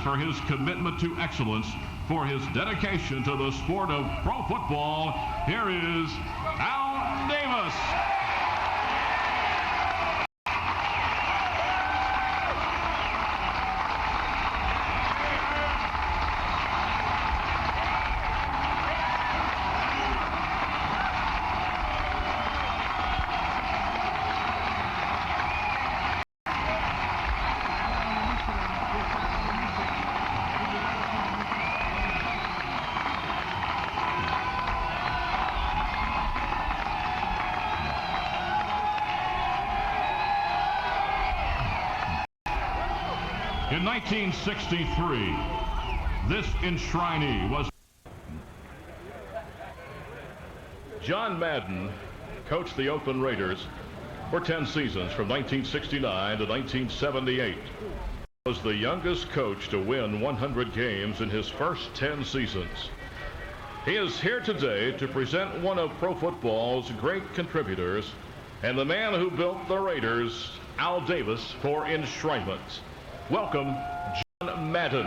for his commitment to excellence, for his dedication to the sport of pro football. Here is Al Davis. In 1963, this enshrinee was John Madden. Coached the Oakland Raiders for 10 seasons from 1969 to 1978. Was the youngest coach to win 100 games in his first 10 seasons. He is here today to present one of pro football's great contributors and the man who built the Raiders, Al Davis, for enshrinement. Welcome, John Madden.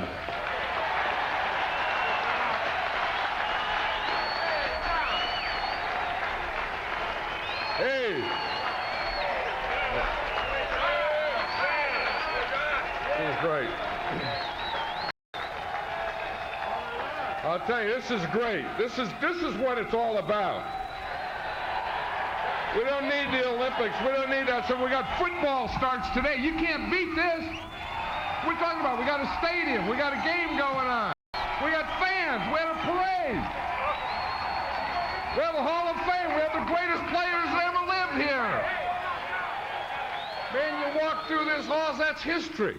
Hey. This is great. I'll tell you, this is great. This is what it's all about. We don't need the Olympics. We don't need that. So we got football starts today. You can't beat this. We're talking about, we got a stadium, we got a game going on, we got fans, we had a parade, we have a Hall of Fame, we have the greatest players that ever lived here. Man, you walk through this hall, that's history.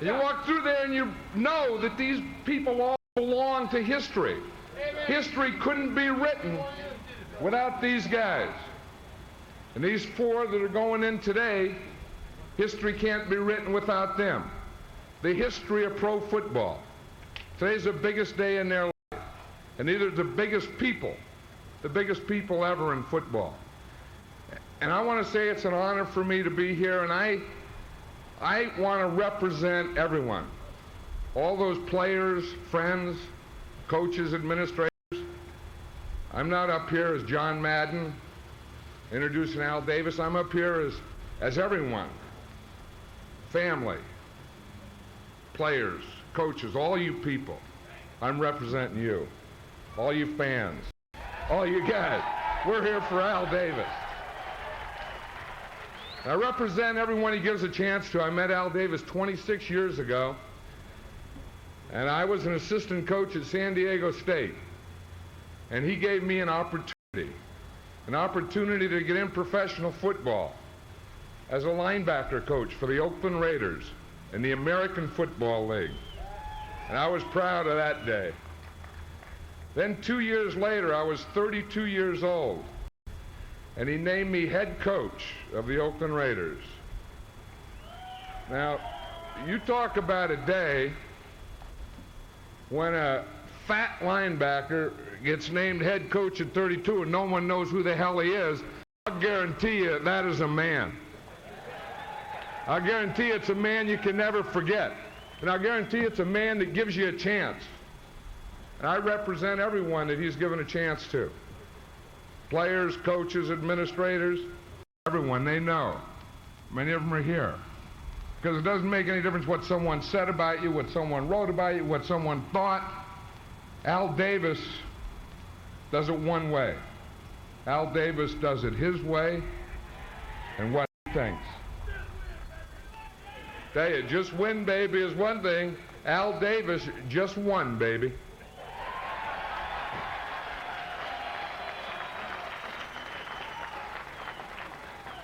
You walk through there and you know that these people all belong to history. History couldn't be written without these guys. And these four that are going in today, history can't be written without them. The history of pro football. Today's the biggest day in their life. And these are the biggest people ever in football. And I want to say it's an honor for me to be here, and I want to represent everyone. All those players, friends, coaches, administrators. I'm not up here as John Madden introducing Al Davis. I'm up here as everyone. Family, players, coaches, all you people. I'm representing you. All you fans, all you guys. We're here for Al Davis. I represent everyone he gives a chance to. I met Al Davis 26 years ago, and I was an assistant coach at San Diego State. And he gave me an opportunity to get in professional football as a linebacker coach for the Oakland Raiders in the American Football League. And I was proud of that day. Then 2 years later, I was 32 years old, and he named me head coach of the Oakland Raiders. Now, you talk about a day when a fat linebacker gets named head coach at 32 and no one knows who the hell he is. I'll guarantee you that is a man. I'll guarantee it's a man you can never forget. And I'll guarantee it's a man that gives you a chance. And I represent everyone that he's given a chance to. Players, coaches, administrators, everyone, they know. Many of them are here. Because it doesn't make any difference what someone said about you, what someone wrote about you, what someone thought. Al Davis does it one way. Al Davis does it his way and what he thinks. Tell you, just win, baby, is one thing. Al Davis just won, baby.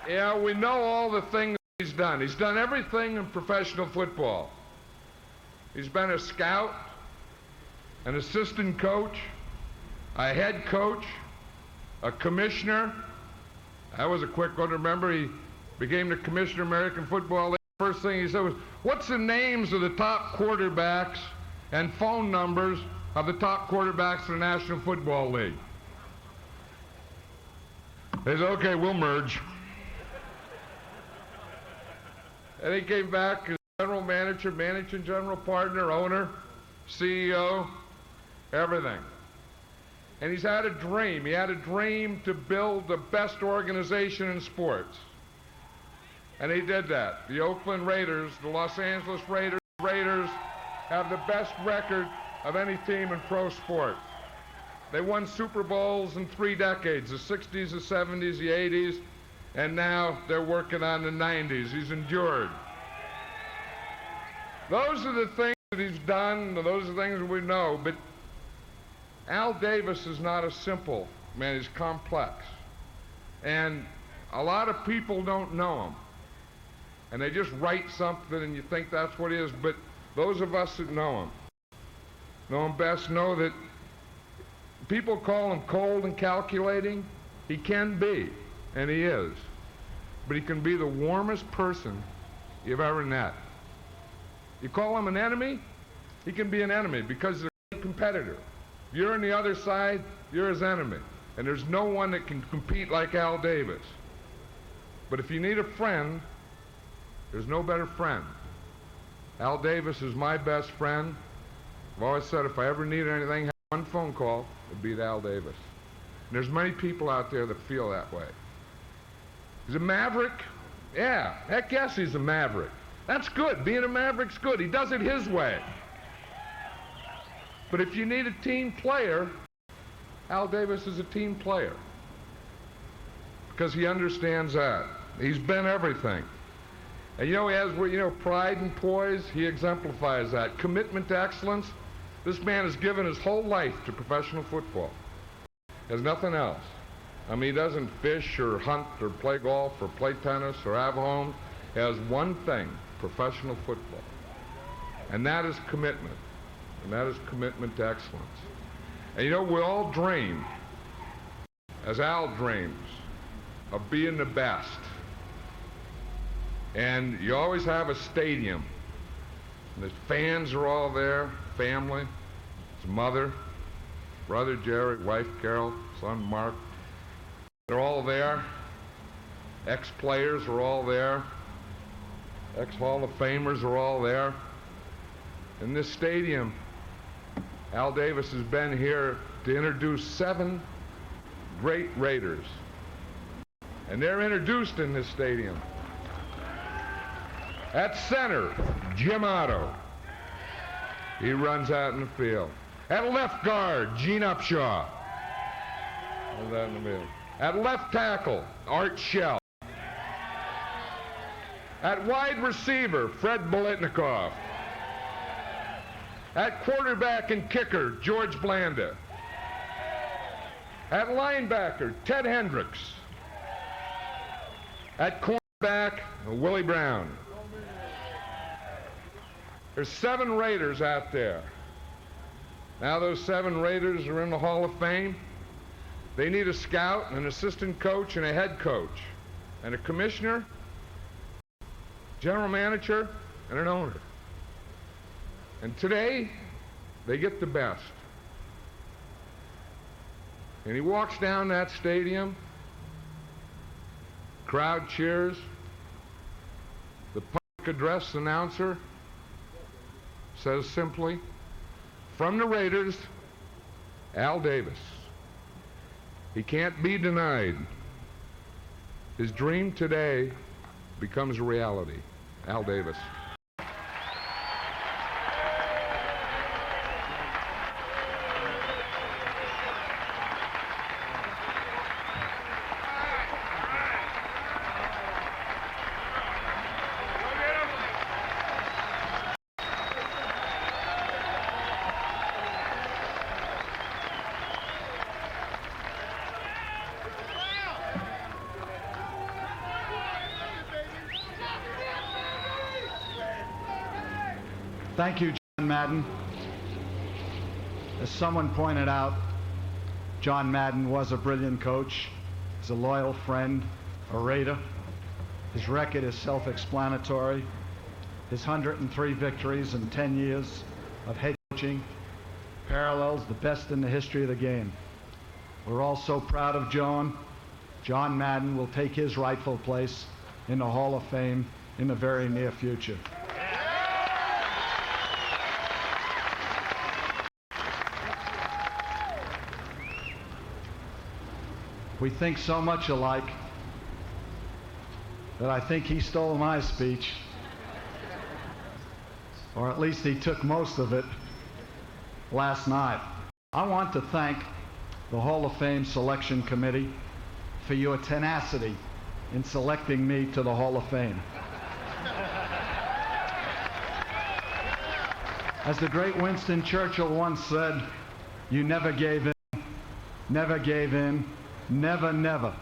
Yeah, we know all the things he's done. He's done everything in professional football. He's been a scout, an assistant coach, a head coach, a commissioner. That was a quick one to remember. He became the commissioner of American Football League. First thing he said was, what's the names of the top quarterbacks and phone numbers of the top quarterbacks in the National Football League? They said, okay, we'll merge. And he came back and general manager, managing general partner, owner, CEO, everything. And he's had a dream. He had a dream to build the best organization in sports. And he did that. The Oakland Raiders, the Los Angeles Raiders have the best record of any team in pro sport. They won Super Bowls in 3 decades, the 60s, the 70s, the 80s, and now they're working on the 90s. He's endured. Those are the things that he's done, those are the things that we know, but Al Davis is not a simple man, he's complex. And a lot of people don't know him. And they just write something and you think that's what it is, but those of us that know him best, know that people call him cold and calculating. He can be, and he is. But he can be the warmest person you've ever met. You call him an enemy, he can be an enemy because they're a competitor. If you're on the other side, you're his enemy. And there's no one that can compete like Al Davis. But if you need a friend, there's no better friend. Al Davis is my best friend. I've always said if I ever need anything, have one phone call, it'd be to Al Davis. And there's many people out there that feel that way. He's a maverick? Yeah, heck yes, he's a maverick. That's good. Being a maverick's good. He does it his way. But if you need a team player, Al Davis is a team player. Because he understands that. He's been everything. And he has, pride and poise. He exemplifies that. Commitment to excellence. This man has given his whole life to professional football. There's nothing else. He doesn't fish or hunt or play golf or play tennis or have a home. He has one thing, professional football. And that is commitment. And that is commitment to excellence. And we all dream, as Al dreams, of being the best. And you always have a stadium. And the fans are all there, family, his mother, brother Jerry, wife Carol, son Mark. They're all there. Ex-players are all there. Ex-Hall of Famers are all there. In this stadium, Al Davis has been here to introduce 7 great Raiders. And they're introduced in this stadium. At center, Jim Otto. He runs out in the field. At left guard, Gene Upshaw. Runs out in the field. At left tackle, Art Shell. At wide receiver, Fred Biletnikoff. At quarterback and kicker, George Blanda. At linebacker, Ted Hendricks. At cornerback, Willie Brown. There's 7 Raiders out there. Now those 7 Raiders are in the Hall of Fame. They need a scout, an assistant coach, and a head coach, and a commissioner, general manager, and an owner. And today, they get the best. And he walks down that stadium, crowd cheers, the public address announcer says simply, from the Raiders, Al Davis. He can't be denied. His dream today becomes a reality. Al Davis. Thank you, John Madden. As someone pointed out, John Madden was a brilliant coach. He's a loyal friend, a Raider. His record is self-explanatory. His 103 victories in 10 years of head coaching parallels the best in the history of the game. We're all so proud of John. John Madden will take his rightful place in the Hall of Fame in the very near future. We think so much alike that I think he stole my speech, or at least he took most of it last night. I want to thank the Hall of Fame Selection Committee for your tenacity in selecting me to the Hall of Fame. As the great Winston Churchill once said, you never gave in, never gave in, never, never,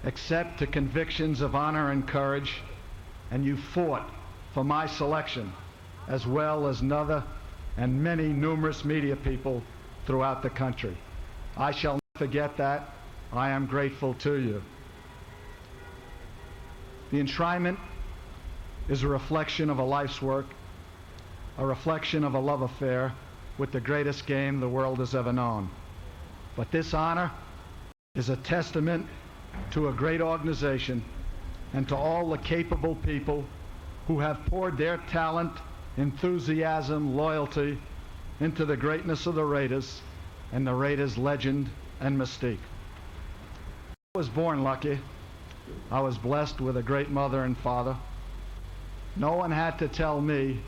except to convictions of honor and courage, and you fought for my selection, as well as another and many numerous media people throughout the country. I shall never forget that. I am grateful to you. The enshrinement is a reflection of a life's work, a reflection of a love affair with the greatest game the world has ever known. But this honor is a testament to a great organization and to all the capable people who have poured their talent, enthusiasm, loyalty into the greatness of the Raiders and the Raiders' legend and mystique. I was born lucky. I was blessed with a great mother and father. No one had to tell me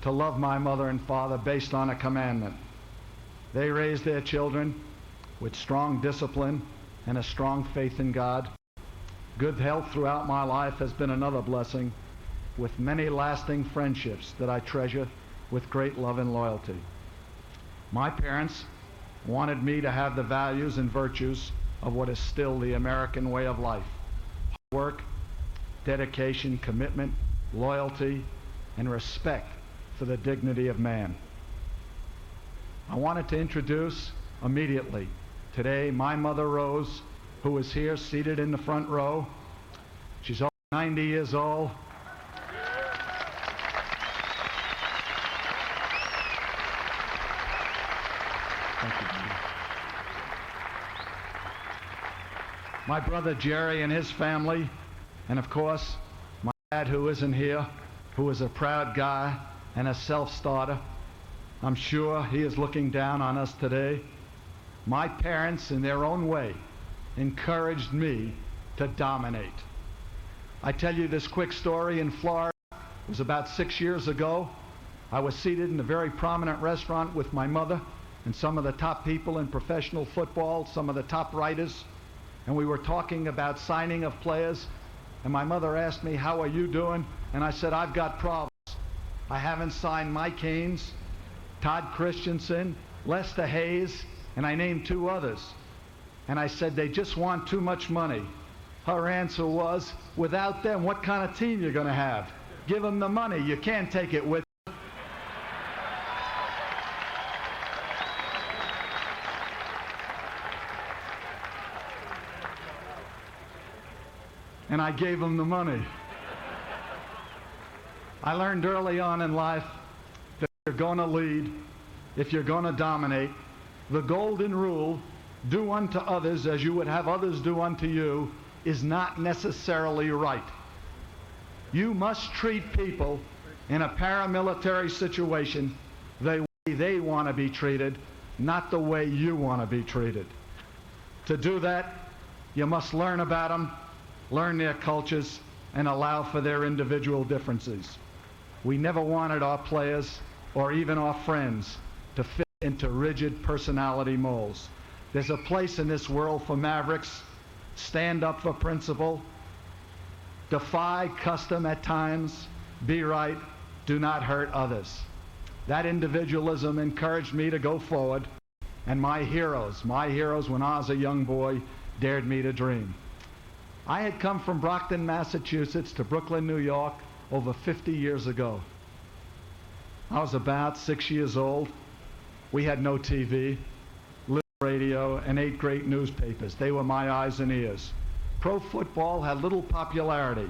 to love my mother and father based on a commandment. They raised their children with strong discipline and a strong faith in God. Good health throughout my life has been another blessing, with many lasting friendships that I treasure with great love and loyalty. My parents wanted me to have the values and virtues of what is still the American way of life: hard work, dedication, commitment, loyalty, and respect for the dignity of man. I wanted to introduce immediately today my mother Rose, who is here seated in the front row. She's over 90 years old. Thank you, Judy. My brother Jerry and his family, and of course my dad, who isn't here, who is a proud guy and a self-starter. I'm sure he is looking down on us today. My parents, in their own way, encouraged me to dominate. I tell you this quick story in Florida. It was about 6 years ago. I was seated in a very prominent restaurant with my mother and some of the top people in professional football, some of the top writers, and we were talking about signing of players, and my mother asked me, "How are you doing?" And I said, "I've got problems. I haven't signed Mike Haynes, Todd Christensen, Lester Hayes," and I named 2 others. And I said, "They just want too much money." Her answer was, "Without them, what kind of team you're going to have? Give them the money. You can't take it with you." And I gave them the money. I learned early on in life that if you're going to lead, if you're going to dominate, the golden rule, do unto others as you would have others do unto you, is not necessarily right. You must treat people in a paramilitary situation the way they want to be treated, not the way you want to be treated. To do that, you must learn about them, learn their cultures, and allow for their individual differences. We never wanted our players or even our friends to fit into rigid personality molds. There's a place in this world for mavericks. Stand up for principle, defy custom at times, be right, do not hurt others. That individualism encouraged me to go forward, and my heroes when I was a young boy dared me to dream. I had come from Brockton, Massachusetts to Brooklyn, New York over 50 years ago. I was about 6 years old. We had no TV, little radio, and 8 great newspapers. They were my eyes and ears. Pro football had little popularity,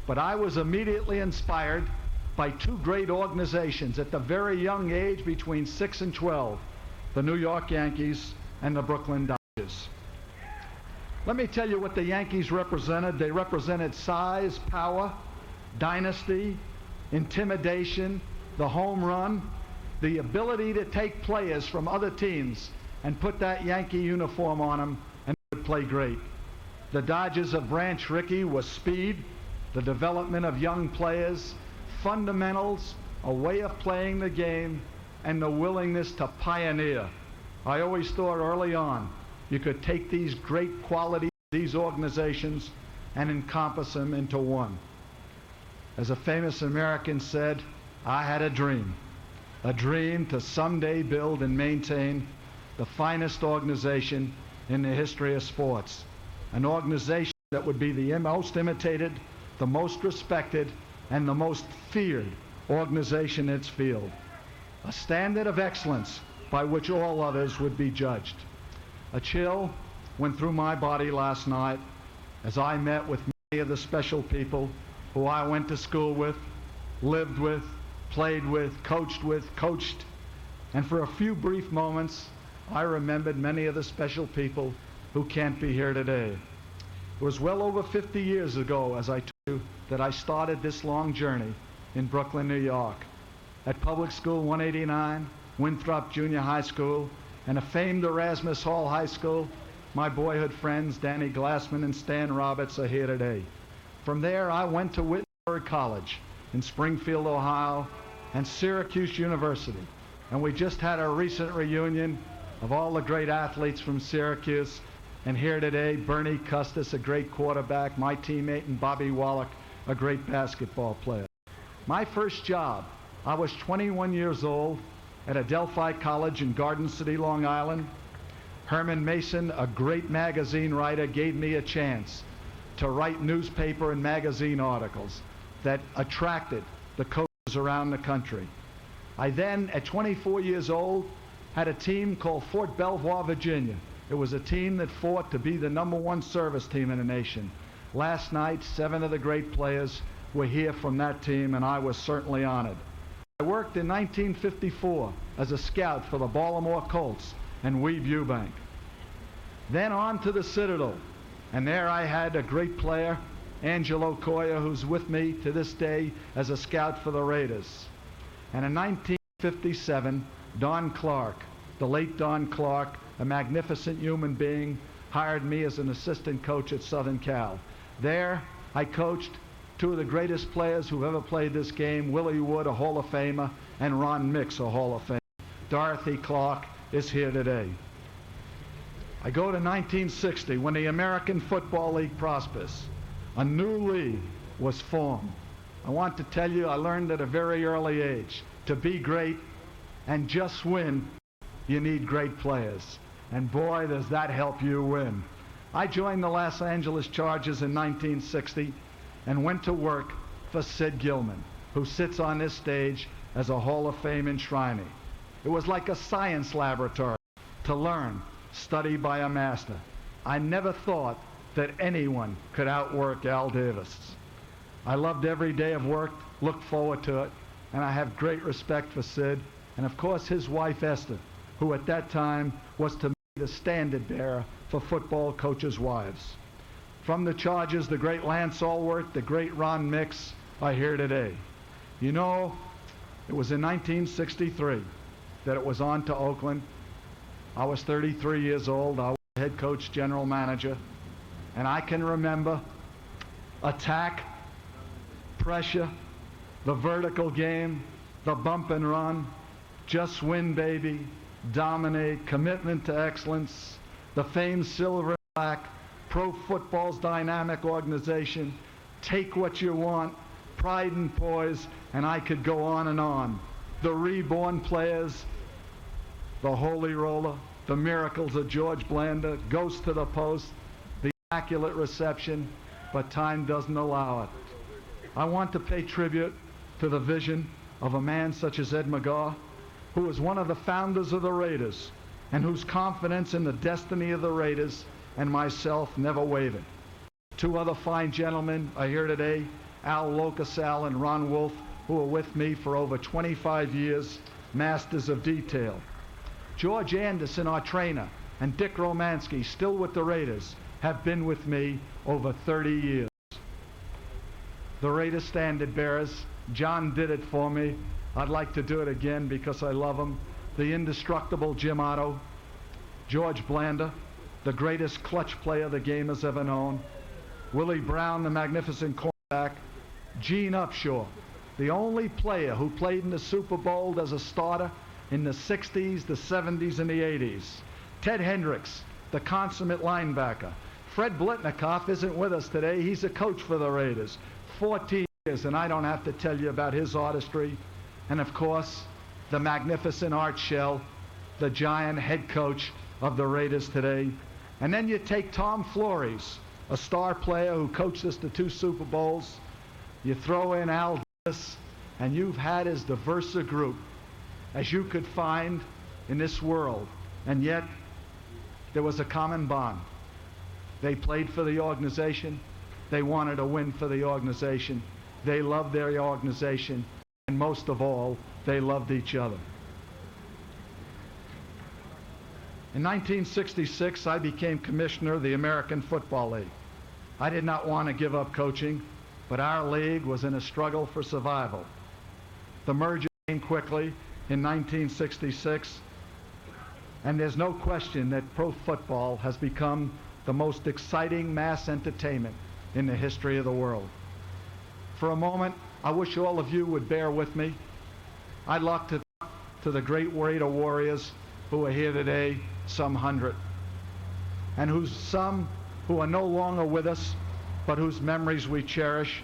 but I was immediately inspired by 2 great organizations at the very young age, between 6 and 12, the New York Yankees and the Brooklyn Dodgers. Let me tell you what the Yankees represented. They represented size, power, dynasty, intimidation, the home run, the ability to take players from other teams and put that Yankee uniform on them and play great. The Dodgers of Branch Rickey was speed, the development of young players, fundamentals, a way of playing the game, and the willingness to pioneer. I always thought early on you could take these great qualities, these organizations, and encompass them into one. As a famous American said, I had a dream to someday build and maintain the finest organization in the history of sports. An organization that would be the most imitated, the most respected, and the most feared organization in its field. A standard of excellence by which all others would be judged. A chill went through my body last night as I met with many of the special people who I went to school with, lived with, played with, coached, and for a few brief moments I remembered many of the special people who can't be here today. It was well over 50 years ago, as I told you, that I started this long journey in Brooklyn, New York. At Public School 189, Winthrop Junior High School, and a famed Erasmus Hall High School, my boyhood friends Danny Glassman and Stan Roberts are here today. From there, I went to Wittenberg College in Springfield, Ohio, and Syracuse University. And we just had a recent reunion of all the great athletes from Syracuse. And here today, Bernie Custis, a great quarterback, my teammate, and Bobby Wallach, a great basketball player. My first job, I was 21 years old at Adelphi College in Garden City, Long Island. Herman Mason, a great magazine writer, gave me a chance to write newspaper and magazine articles that attracted the coaches around the country. I then, at 24 years old, had a team called Fort Belvoir, Virginia. It was a team that fought to be the #1 service team in the nation. Last night, 7 of the great players were here from that team, and I was certainly honored. I worked in 1954 as a scout for the Baltimore Colts and Weeb Eubank. Then on to the Citadel, and there I had a great player, Angelo Coya, who's with me to this day as a scout for the Raiders. And in 1957, Don Clark, the late Don Clark, a magnificent human being, hired me as an assistant coach at Southern Cal. There, I coached 2 of the greatest players who've ever played this game, Willie Wood, a Hall of Famer, and Ron Mix, a Hall of Famer. Dorothy Clark is here today. I go to 1960, when the American Football League prospers. A new league was formed. I want to tell you, I learned at a very early age, to be great and just win, you need great players. And boy, does that help you win. I joined the Los Angeles Chargers in 1960 and went to work for Sid Gilman, who sits on this stage as a Hall of Fame enshrinee. It was like a science laboratory to learn, study by a master. I never thought that anyone could outwork Al Davis. I loved every day of work, looked forward to it, and I have great respect for Sid, and of course his wife Esther, who at that time was to me the standard bearer for football coaches' wives. From the Chargers, the great Lance Allworth, the great Ron Mix are here today. You know, it was in 1963 that it was on to Oakland. I was 33 years old. I was head coach, general manager, and I can remember attack, pressure, the vertical game, the bump and run, just win, baby, dominate, commitment to excellence, the famed silver and black, pro football's dynamic organization, take what you want, pride and poise, and I could go on and on. The reborn players, the holy roller, the miracles of George Blanda, ghost to the post, the immaculate reception, but time doesn't allow it. I want to pay tribute to the vision of a man such as Ed McGaw, who was one of the founders of the Raiders, and whose confidence in the destiny of the Raiders and myself never wavered. 2 other fine gentlemen are here today, Al Locasal and Ron Wolf, who are with me for over 25 years, masters of detail. George Anderson, our trainer, and Dick Romansky, still with the Raiders, have been with me over 30 years. The Raiders standard bearers, John did it for me. I'd like to do it again because I love him. The indestructible Jim Otto, George Blanda, the greatest clutch player the game has ever known, Willie Brown, the magnificent cornerback, Gene Upshaw, the only player who played in the Super Bowl as a starter in the 60s, the 70s, and the 80s, Ted Hendricks, the consummate linebacker. Fred Blitnikoff isn't with us today. He's a coach for the Raiders, 14 years, and I don't have to tell you about his artistry. And of course, the magnificent Art Shell, the giant head coach of the Raiders today. And then you take Tom Flores, a star player who coached us to 2 Super Bowls. You throw in Al Davis, and you've had as diverse a group as you could find in this world. And yet, there was a common bond. They played for the organization. They wanted to win for the organization. They loved their organization. And most of all, they loved each other. In 1966, I became commissioner of the American Football League. I did not want to give up coaching, but our league was in a struggle for survival. The merger came quickly in 1966, and there's no question that pro football has become the most exciting mass entertainment in the history of the world. For a moment, I wish all of you would bear with me. I'd like to talk to the great Raider Warriors who are here today, some 100, and some who are no longer with us, but whose memories we cherish.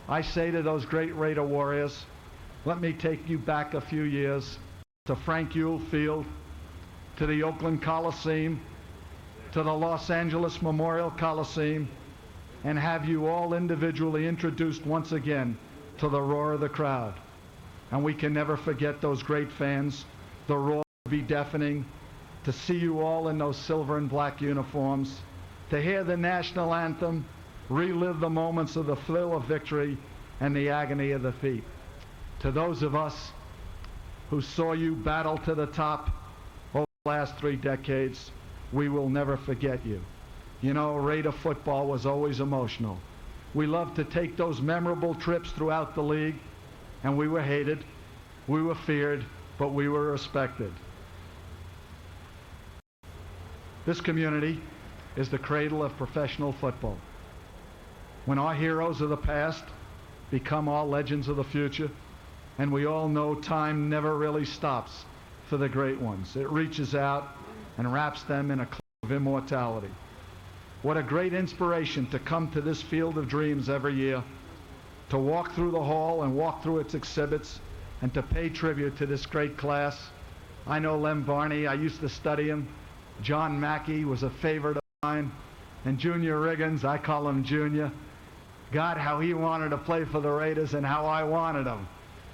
I say to those great Raider Warriors, let me take you back a few years to Frank Ewell Field, to the Oakland Coliseum, to the Los Angeles Memorial Coliseum, and have you all individually introduced once again to the roar of the crowd. And we can never forget those great fans. The roar will be deafening. To see you all in those silver and black uniforms, to hear the national anthem, relive the moments of the thrill of victory and the agony of defeat. To those of us who saw you battle to the top over the last 3 decades, we will never forget you. You know, Raider football was always emotional. We loved to take those memorable trips throughout the league, and we were hated, we were feared, but we were respected. This community is the cradle of professional football. When our heroes of the past become our legends of the future, and we all know time never really stops for the great ones. It reaches out and wraps them in a cloak of immortality. What a great inspiration to come to this field of dreams every year, to walk through the hall and walk through its exhibits, and to pay tribute to this great class. I know Lem Varney. I used to study him. John Mackey was a favorite of mine. And Junior Riggins, I call him Junior. God, how he wanted to play for the Raiders and how I wanted him.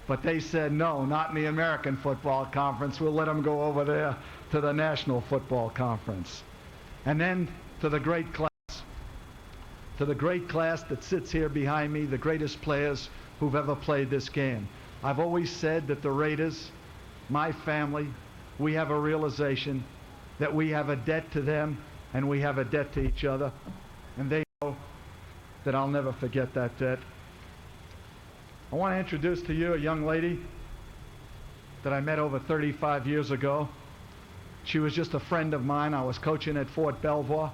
But they said, no, not in the American Football Conference. We'll let him go over there to the National Football Conference. And then to the great class. To the great class that sits here behind me, the greatest players who've ever played this game. I've always said that the Raiders, my family, we have a realization that we have a debt to them and we have a debt to each other. And they know that I'll never forget that debt. I want to introduce to you a young lady that I met over 35 years ago. She was just a friend of mine. I was coaching at Fort Belvoir.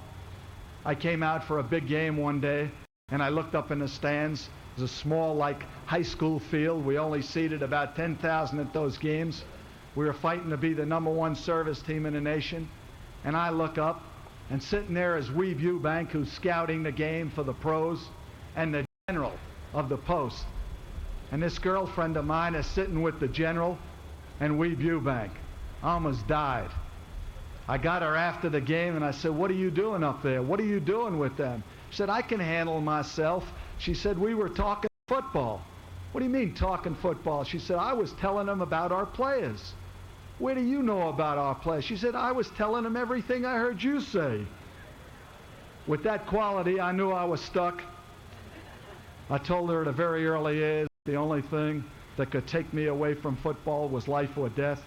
I came out for a big game one day, and I looked up in the stands. It was a small, like, high school field. We only seated about 10,000 at those games. We were fighting to be the #1 service team in the nation. And I look up, and sitting there is Weeb Eubank, who's scouting the game for the pros, and the general of the post. And this girlfriend of mine is sitting with the general and Weeb Eubank. I almost died. I got her after the game, and I said, what are you doing up there? What are you doing with them? She said, I can handle myself. She said, we were talking football. What do you mean talking football? She said, I was telling them about our players. Where do you know about our players? She said, I was telling them everything I heard you say. With that quality, I knew I was stuck. I told her at a very early age the only thing that could take me away from football was life or death.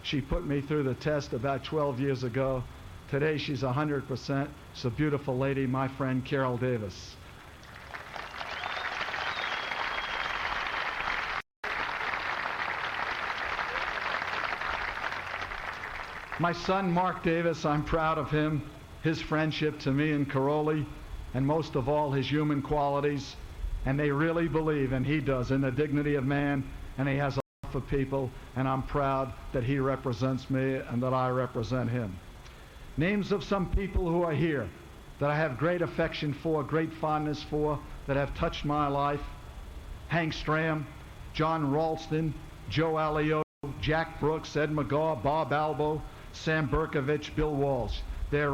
She put me through the test about 12 years ago. Today she's 100%. She's a beautiful lady, my friend Carol Davis. My son Mark Davis, I'm proud of him. his friendship to me and Caroli, and most of all his human qualities. And they really believe, and he does, in the dignity of man, and he has a love for people, and I'm proud that he represents me and that I represent him. Names of some people who are here that I have great affection for, great fondness for, that have touched my life: Hank Stram, John Ralston, Joe Alioto, Jack Brooks, Ed McGaw, Bob Albo, Sam Berkovich, Bill Walsh. Their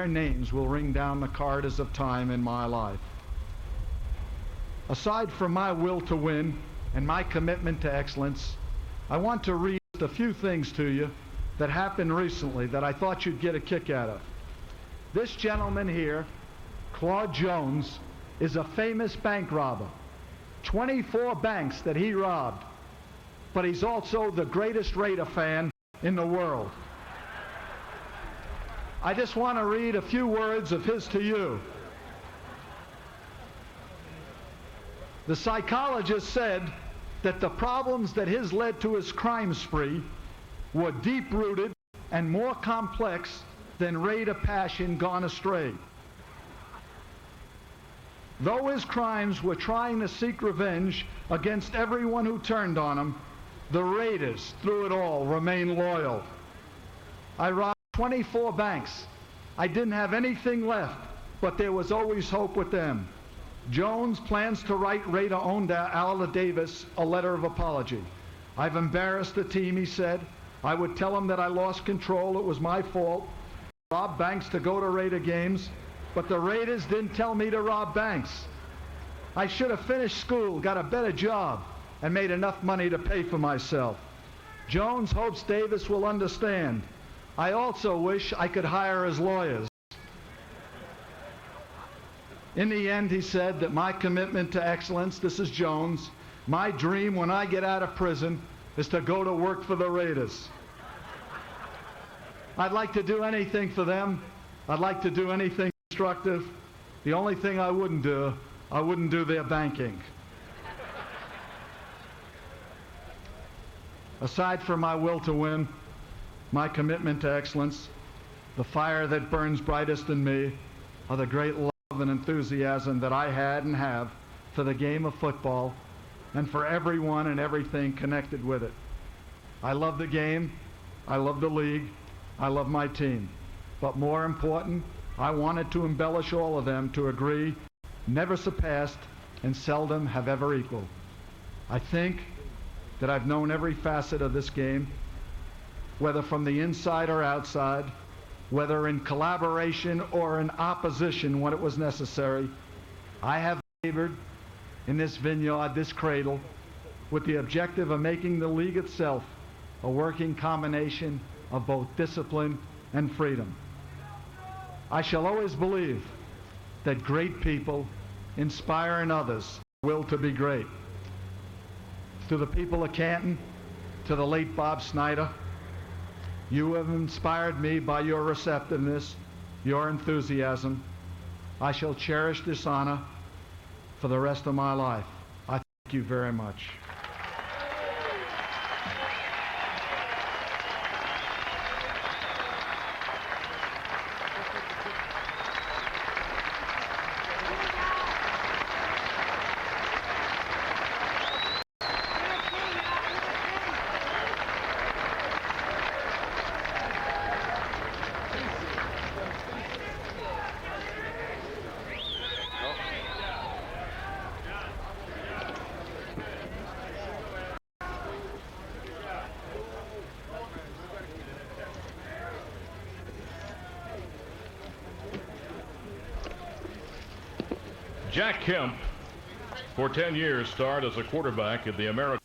names will ring down the corridors of time in my life. Aside from my will to win and my commitment to excellence, I want to read a few things to you that happened recently that I thought you'd get a kick out of. This gentleman here, Claude Jones, is a famous bank robber. 24 banks that he robbed, but he's also the greatest Raider fan in the world. I just want to read a few words of his to you. The psychologist said that the problems that has led to his crime spree were deep-rooted and more complex than Raider passion gone astray. Though his crimes were trying to seek revenge against everyone who turned on him, the Raiders, through it all, remained loyal. I robbed 24 banks. I didn't have anything left, but there was always hope with them. Jones plans to write Raider owner Al Davis a letter of apology. I've embarrassed the team, he said. I would tell him that I lost control. It was my fault. I robbed banks to go to Raider games, but the Raiders didn't tell me to rob banks. I should have finished school, got a better job, and made enough money to pay for myself. Jones hopes Davis will understand. I also wish I could hire his lawyers. In the end, he said that my commitment to excellence, this is Jones, my dream when I get out of prison is to go to work for the Raiders. I'd like to do anything for them. I'd like to do anything constructive. The only thing I wouldn't do their banking. Aside from my will to win, my commitment to excellence, the fire that burns brightest in me are the great love and enthusiasm that I had and have for the game of football and for everyone and everything connected with it. I love the game, I love the league, I love my team. But more important, I wanted to embellish all of them to agree, never surpassed, and seldom have ever equaled. I think that I've known every facet of this game, whether from the inside or outside, whether in collaboration or in opposition when it was necessary. I have labored in this vineyard, this cradle, with the objective of making the league itself a working combination of both discipline and freedom. I shall always believe that great people inspire in others will to be great. To the people of Canton, to the late Bob Snyder, you have inspired me by your receptiveness, your enthusiasm. I shall cherish this honor for the rest of my life. I thank you very much. Jack Kemp, for 10 years, starred as a quarterback in the American